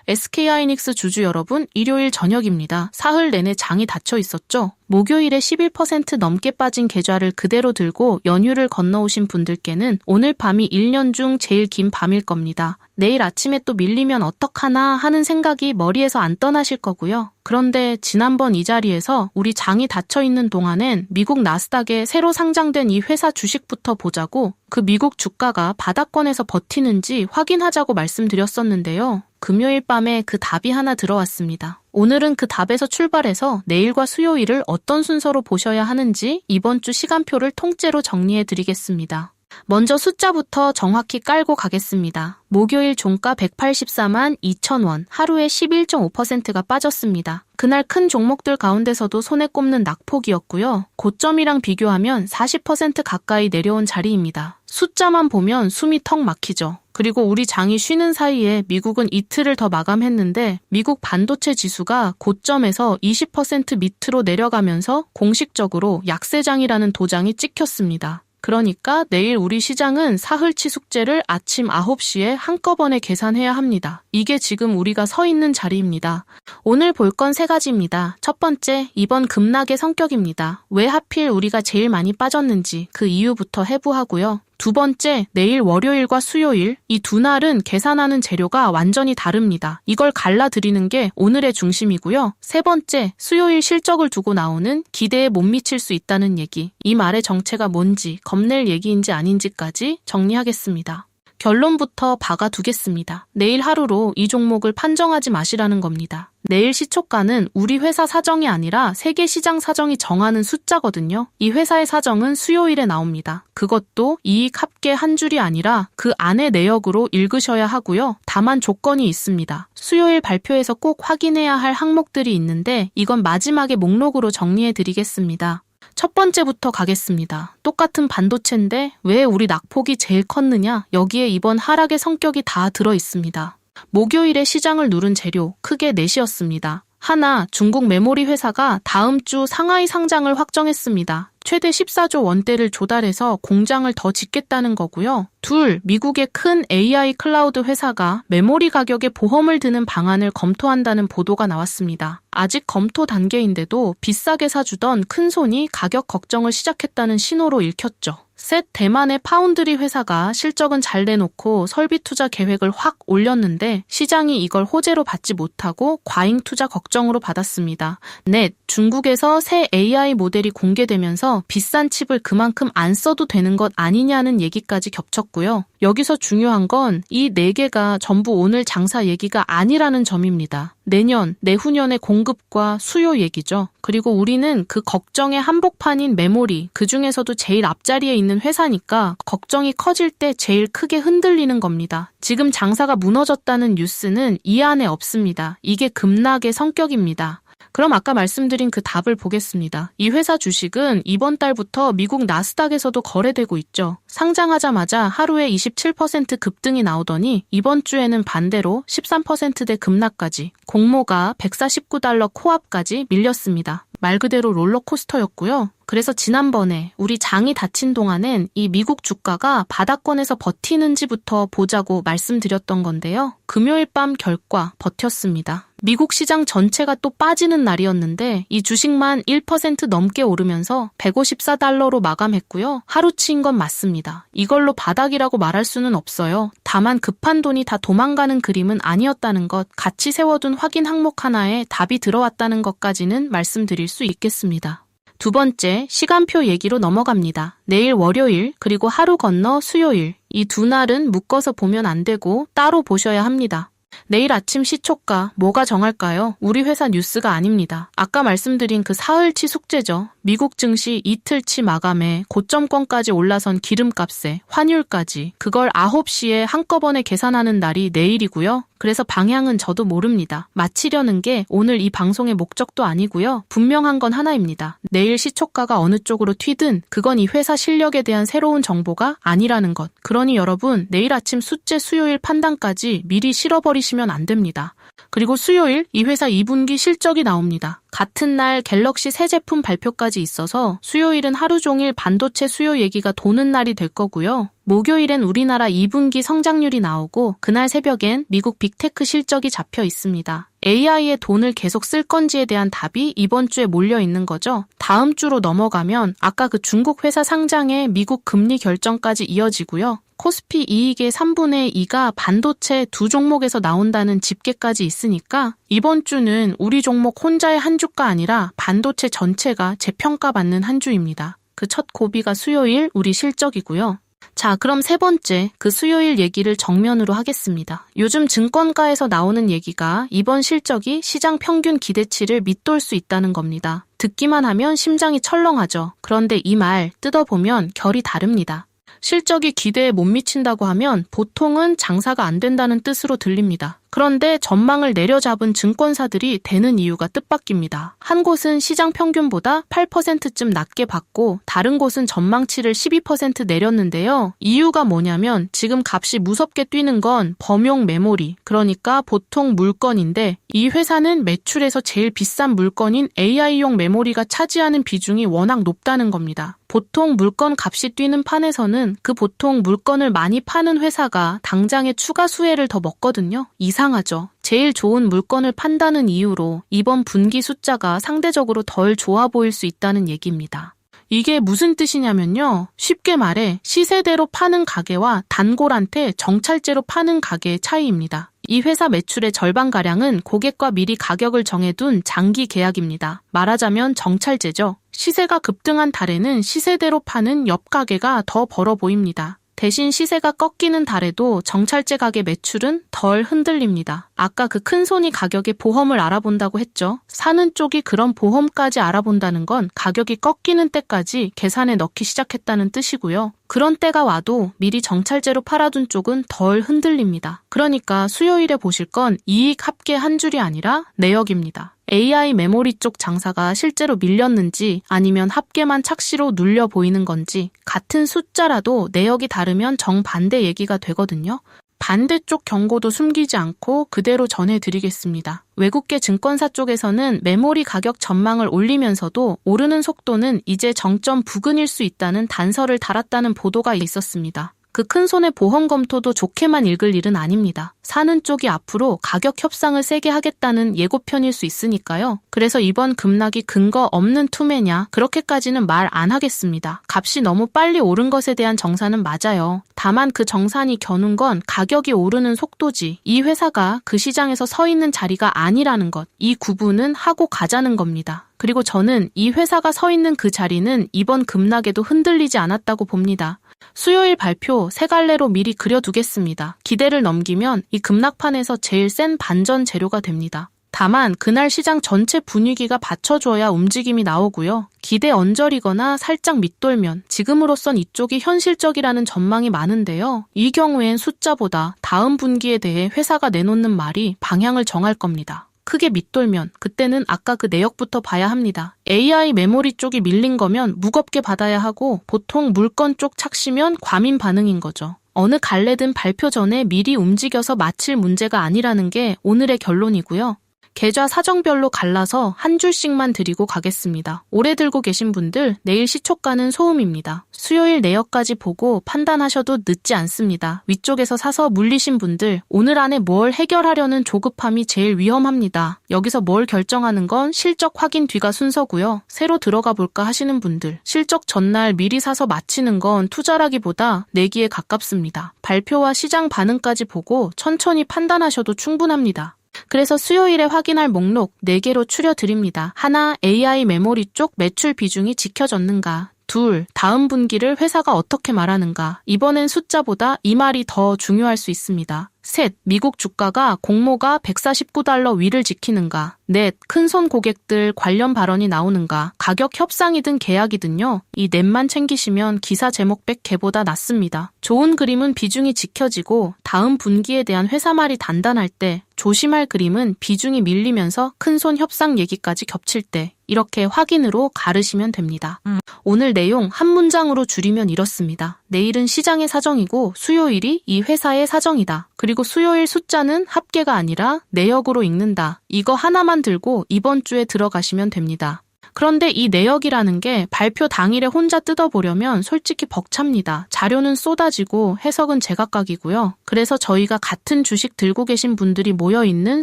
SK하이닉스 주주 여러분, 일요일 저녁입니다. 사흘 내내 장이 닫혀 있었죠? 목요일에 11% 넘게 빠진 계좌를 그대로 들고 연휴를 건너오신 분들께는 오늘 밤이 1년 중 제일 긴 밤일 겁니다. 내일 아침에 또 밀리면 어떡하나 하는 생각이 머리에서 안 떠나실 거고요. 그런데 지난번 이 자리에서 우리 장이 닫혀 있는 동안엔 미국 나스닥에 새로 상장된 이 회사 주식부터 보자고, 그 미국 주가가 바닥권에서 버티는지 확인하자고 말씀드렸었는데요. 금요일 밤에 그 답이 하나 들어왔습니다. 오늘은 그 답에서 출발해서 내일과 수요일을 어떤 순서로 보셔야 하는지 이번 주 시간표를 통째로 정리해 드리겠습니다. 먼저 숫자부터 정확히 깔고 가겠습니다. 목요일 종가 184만 2천원, 하루에 11.5%가 빠졌습니다. 그날 큰 종목들 가운데서도 손에 꼽는 낙폭이었고요. 고점이랑 비교하면 40% 가까이 내려온 자리입니다. 숫자만 보면 숨이 턱 막히죠. 그리고 우리 장이 쉬는 사이에 미국은 이틀을 더 마감했는데 미국 반도체 지수가 고점에서 20% 밑으로 내려가면서 공식적으로 약세장이라는 도장이 찍혔습니다. 그러니까 내일 우리 시장은 사흘치 숙제를 아침 9시에 한꺼번에 계산해야 합니다. 이게 지금 우리가 서 있는 자리입니다. 오늘 볼 건 3가지입니다. 첫 번째, 이번 급락의 성격입니다. 왜 하필 우리가 제일 많이 빠졌는지 그 이유부터 해부하고요. 두 번째, 내일 월요일과 수요일, 이 두 날은 계산하는 재료가 완전히 다릅니다. 이걸 갈라드리는 게 오늘의 중심이고요. 세 번째, 수요일 실적을 두고 나오는 기대에 못 미칠 수 있다는 얘기, 이 말의 정체가 뭔지, 겁낼 얘기인지 아닌지까지 정리하겠습니다. 결론부터 박아두겠습니다. 내일 하루로 이 종목을 판정하지 마시라는 겁니다. 내일 시초가는 우리 회사 사정이 아니라 세계 시장 사정이 정하는 숫자거든요. 이 회사의 사정은 수요일에 나옵니다. 그것도 이익 합계 한 줄이 아니라 그 안에 내역으로 읽으셔야 하고요. 다만 조건이 있습니다. 수요일 발표에서 꼭 확인해야 할 항목들이 있는데 이건 마지막에 목록으로 정리해 드리겠습니다. 첫 번째부터 가겠습니다. 똑같은 반도체인데 왜 우리 낙폭이 제일 컸느냐? 여기에 이번 하락의 성격이 다 들어 있습니다. 목요일에 시장을 누른 재료 크게 넷이었습니다. 하나, 중국 메모리 회사가 다음 주 상하이 상장을 확정했습니다. 최대 14조 원대를 조달해서 공장을 더 짓겠다는 거고요. 둘, 미국의 큰 AI 클라우드 회사가 메모리 가격에 보험을 드는 방안을 검토한다는 보도가 나왔습니다. 아직 검토 단계인데도 비싸게 사주던 큰손이 가격 걱정을 시작했다는 신호로 읽혔죠. 셋, 대만의 파운드리 회사가 실적은 잘 내놓고 설비 투자 계획을 확 올렸는데 시장이 이걸 호재로 받지 못하고 과잉 투자 걱정으로 받았습니다. 넷, 중국에서 새 AI 모델이 공개되면서 비싼 칩을 그만큼 안 써도 되는 것 아니냐는 얘기까지 겹쳤고요. 여기서 중요한 건 이 4개가 전부 오늘 장사 얘기가 아니라는 점입니다. 내년, 내후년의 공급과 수요 얘기죠. 그리고 우리는 그 걱정의 한복판인 메모리, 그 중에서도 제일 앞자리에 있는 회사니까 걱정이 커질 때 제일 크게 흔들리는 겁니다. 지금 장사가 무너졌다는 뉴스는 이 안에 없습니다. 이게 급락의 성격입니다. 그럼 아까 말씀드린 그 답을 보겠습니다. 이 회사 주식은 이번 달부터 미국 나스닥에서도 거래되고 있죠. 상장하자마자 하루에 27% 급등이 나오더니 이번 주에는 반대로 13%대 급락까지, 공모가 $149 코앞까지 밀렸습니다. 말 그대로 롤러코스터였고요. 그래서 지난번에 우리 장이 닫힌 동안엔 이 미국 주가가 바닥권에서 버티는지부터 보자고 말씀드렸던 건데요. 금요일 밤 결과 버텼습니다. 미국 시장 전체가 또 빠지는 날이었는데 이 주식만 1% 넘게 오르면서 $154로 마감했고요. 하루치인 건 맞습니다. 이걸로 바닥이라고 말할 수는 없어요. 다만 급한 돈이 다 도망가는 그림은 아니었다는 것, 같이 세워둔 확인 항목 하나에 답이 들어왔다는 것까지는 말씀드릴 수 있겠습니다. 두 번째, 시간표 얘기로 넘어갑니다. 내일 월요일, 그리고 하루 건너 수요일, 이 두 날은 묶어서 보면 안 되고 따로 보셔야 합니다. 내일 아침 시초가 뭐가 정할까요? 우리 회사 뉴스가 아닙니다. 아까 말씀드린 그 사흘치 숙제죠. 미국 증시 이틀치 마감에 고점권까지 올라선 기름값에 환율까지, 그걸 9시에 한꺼번에 계산하는 날이 내일이고요. 그래서 방향은 저도 모릅니다. 마치려는 게 오늘 이 방송의 목적도 아니고요. 분명한 건 하나입니다. 내일 시초가가 어느 쪽으로 튀든 그건 이 회사 실력에 대한 새로운 정보가 아니라는 것. 그러니 여러분, 내일 아침 숫제 수요일 판단까지 미리 실어버리시면 안 됩니다. 그리고 수요일 이 회사 2분기 실적이 나옵니다. 같은 날 갤럭시 새 제품 발표까지 있어서 수요일은 하루 종일 반도체 수요 얘기가 도는 날이 될 거고요. 목요일엔 우리나라 2분기 성장률이 나오고 그날 새벽엔 미국 빅테크 실적이 잡혀 있습니다. AI에 돈을 계속 쓸 건지에 대한 답이 이번 주에 몰려 있는 거죠. 다음 주로 넘어가면 아까 그 중국 회사 상장에 미국 금리 결정까지 이어지고요. 코스피 이익의 3분의 2가 반도체 두 종목에서 나온다는 집계까지 있으니까 이번 주는 우리 종목 혼자의 한 주가 아니라 반도체 전체가 재평가받는 한 주입니다. 그 첫 고비가 수요일 우리 실적이고요. 자, 그럼 세 번째, 그 수요일 얘기를 정면으로 하겠습니다. 요즘 증권가에서 나오는 얘기가 이번 실적이 시장 평균 기대치를 밑돌 수 있다는 겁니다. 듣기만 하면 심장이 철렁하죠. 그런데 이 말 뜯어보면 결이 다릅니다. 실적이 기대에 못 미친다고 하면 보통은 장사가 안 된다는 뜻으로 들립니다. 그런데 전망을 내려잡은 증권사들이 되는 이유가 뜻밖입니다. 한 곳은 시장 평균보다 8%쯤 낮게 받고 다른 곳은 전망치를 12% 내렸는데요. 이유가 뭐냐면 지금 값이 무섭게 뛰는 건 범용 메모리, 그러니까 보통 물건인데 이 회사는 매출에서 제일 비싼 물건인 AI용 메모리가 차지하는 비중이 워낙 높다는 겁니다. 보통 물건 값이 뛰는 판에서는 그 보통 물건을 많이 파는 회사가 당장의 추가 수혜를 더 먹거든요. 이상하죠. 제일 좋은 물건을 판다는 이유로 이번 분기 숫자가 상대적으로 덜 좋아 보일 수 있다는 얘기입니다. 이게 무슨 뜻이냐면요. 쉽게 말해 시세대로 파는 가게와 단골한테 정찰제로 파는 가게의 차이입니다. 이 회사 매출의 절반가량은 고객과 미리 가격을 정해둔 장기 계약입니다. 말하자면 정찰제죠. 시세가 급등한 달에는 시세대로 파는 옆 가게가 더 벌어 보입니다. 대신 시세가 꺾이는 달에도 정찰제 가게 매출은 덜 흔들립니다. 아까 그 큰손이 가격의 보험을 알아본다고 했죠. 사는 쪽이 그런 보험까지 알아본다는 건 가격이 꺾이는 때까지 계산에 넣기 시작했다는 뜻이고요. 그런 때가 와도 미리 정찰제로 팔아둔 쪽은 덜 흔들립니다. 그러니까 수요일에 보실 건 이익 합계 한 줄이 아니라 내역입니다. AI 메모리 쪽 장사가 실제로 밀렸는지 아니면 합계만 착시로 눌려 보이는 건지 같은 숫자라도 내역이 다르면 정반대 얘기가 되거든요. 반대쪽 경고도 숨기지 않고 그대로 전해드리겠습니다. 외국계 증권사 쪽에서는 메모리 가격 전망을 올리면서도 오르는 속도는 이제 정점 부근일 수 있다는 단서를 달았다는 보도가 있었습니다. 그 큰손의 보험 검토도 좋게만 읽을 일은 아닙니다. 사는 쪽이 앞으로 가격 협상을 세게 하겠다는 예고편일 수 있으니까요. 그래서 이번 급락이 근거 없는 투매냐 그렇게까지는 말 안 하겠습니다. 값이 너무 빨리 오른 것에 대한 정산은 맞아요. 다만 그 정산이 겨눈 건 가격이 오르는 속도지 이 회사가 그 시장에서 서 있는 자리가 아니라는 것, 이 구분은 하고 가자는 겁니다. 그리고 저는 이 회사가 서 있는 그 자리는 이번 급락에도 흔들리지 않았다고 봅니다. 수요일 발표 세 갈래로 미리 그려두겠습니다. 기대를 넘기면 이 급락판에서 제일 센 반전 재료가 됩니다. 다만 그날 시장 전체 분위기가 받쳐줘야 움직임이 나오고요. 기대 언저리거나 살짝 밑돌면 지금으로선 이쪽이 현실적이라는 전망이 많은데요. 이 경우엔 숫자보다 다음 분기에 대해 회사가 내놓는 말이 방향을 정할 겁니다. 크게 밑돌면 그때는 아까 그 내역부터 봐야 합니다. AI 메모리 쪽이 밀린 거면 무겁게 받아야 하고 보통 물건 쪽 착시면 과민 반응인 거죠. 어느 갈래든 발표 전에 미리 움직여서 마칠 문제가 아니라는 게 오늘의 결론이고요. 계좌 사정별로 갈라서 한 줄씩만 드리고 가겠습니다. 오래 들고 계신 분들 내일 시초가는 소음입니다. 수요일 내역까지 보고 판단하셔도 늦지 않습니다. 위쪽에서 사서 물리신 분들 오늘 안에 뭘 해결하려는 조급함이 제일 위험합니다. 여기서 뭘 결정하는 건 실적 확인 뒤가 순서고요. 새로 들어가 볼까 하시는 분들 실적 전날 미리 사서 마치는 건 투자라기보다 내기에 가깝습니다. 발표와 시장 반응까지 보고 천천히 판단하셔도 충분합니다. 그래서 수요일에 확인할 목록 4개로 추려드립니다. 하나, AI 메모리 쪽 매출 비중이 지켜졌는가. 둘, 다음 분기를 회사가 어떻게 말하는가. 이번엔 숫자보다 이 말이 더 중요할 수 있습니다. 셋, 미국 주가가 공모가 $149 위를 지키는가. 넷, 큰손 고객들 관련 발언이 나오는가. 가격 협상이든 계약이든요. 이 넷만 챙기시면 기사 제목 100개보다 낫습니다. 좋은 그림은 비중이 지켜지고 다음 분기에 대한 회사 말이 단단할 때 조심할 그림은 비중이 밀리면서 큰손 협상 얘기까지 겹칠 때 이렇게 확인으로 가르시면 됩니다. 오늘 내용 한 문장으로 줄이면 이렇습니다. 내일은 시장의 사정이고 수요일이 이 회사의 사정이다. 그리고 수요일 숫자는 합계가 아니라 내역으로 읽는다. 이거 하나만 들고 이번 주에 들어가시면 됩니다. 그런데 이 내역이라는 게 발표 당일에 혼자 뜯어보려면 솔직히 벅찹니다. 자료는 쏟아지고 해석은 제각각이고요. 그래서 저희가 같은 주식 들고 계신 분들이 모여있는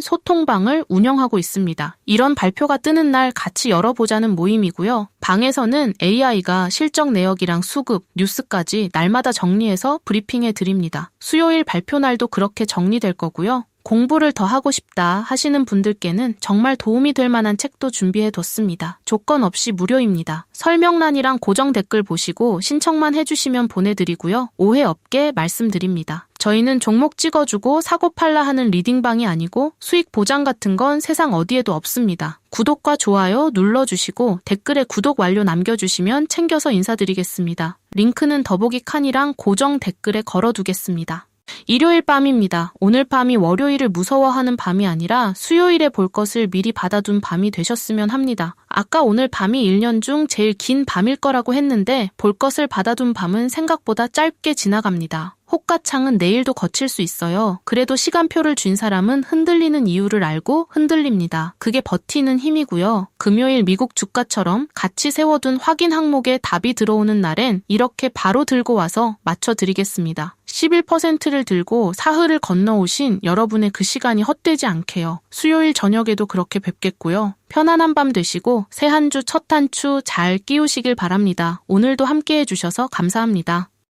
소통방을 운영하고 있습니다. 이런 발표가 뜨는 날 같이 열어보자는 모임이고요. 방에서는 AI가 실적 내역이랑 수급, 뉴스까지 날마다 정리해서 브리핑해 드립니다. 수요일 발표 날도 그렇게 정리될 거고요. 공부를 더 하고 싶다 하시는 분들께는 정말 도움이 될 만한 책도 준비해 뒀습니다. 조건 없이 무료입니다. 설명란이랑 고정 댓글 보시고 신청만 해주시면 보내드리고요. 오해 없게 말씀드립니다. 저희는 종목 찍어주고 사고팔라 하는 리딩방이 아니고 수익 보장 같은 건 세상 어디에도 없습니다. 구독과 좋아요 눌러주시고 댓글에 구독 완료 남겨주시면 챙겨서 인사드리겠습니다. 링크는 더보기 칸이랑 고정 댓글에 걸어두겠습니다. 일요일 밤입니다. 오늘 밤이 월요일을 무서워하는 밤이 아니라 수요일에 볼 것을 미리 받아둔 밤이 되셨으면 합니다. 아까 오늘 밤이 1년 중 제일 긴 밤일 거라고 했는데 볼 것을 받아둔 밤은 생각보다 짧게 지나갑니다. 호가창은 내일도 거칠 수 있어요. 그래도 시간표를 쥔 사람은 흔들리는 이유를 알고 흔들립니다. 그게 버티는 힘이고요. 금요일 미국 주가처럼 같이 세워둔 확인 항목에 답이 들어오는 날엔 이렇게 바로 들고 와서 맞춰드리겠습니다. 11%를 들고 사흘을 건너오신 여러분의 그 시간이 헛되지 않게요. 수요일 저녁에도 그렇게 뵙겠고요. 편안한 밤 되시고 새 한 주 첫 한 주 잘 끼우시길 바랍니다. 오늘도 함께 해주셔서 감사합니다.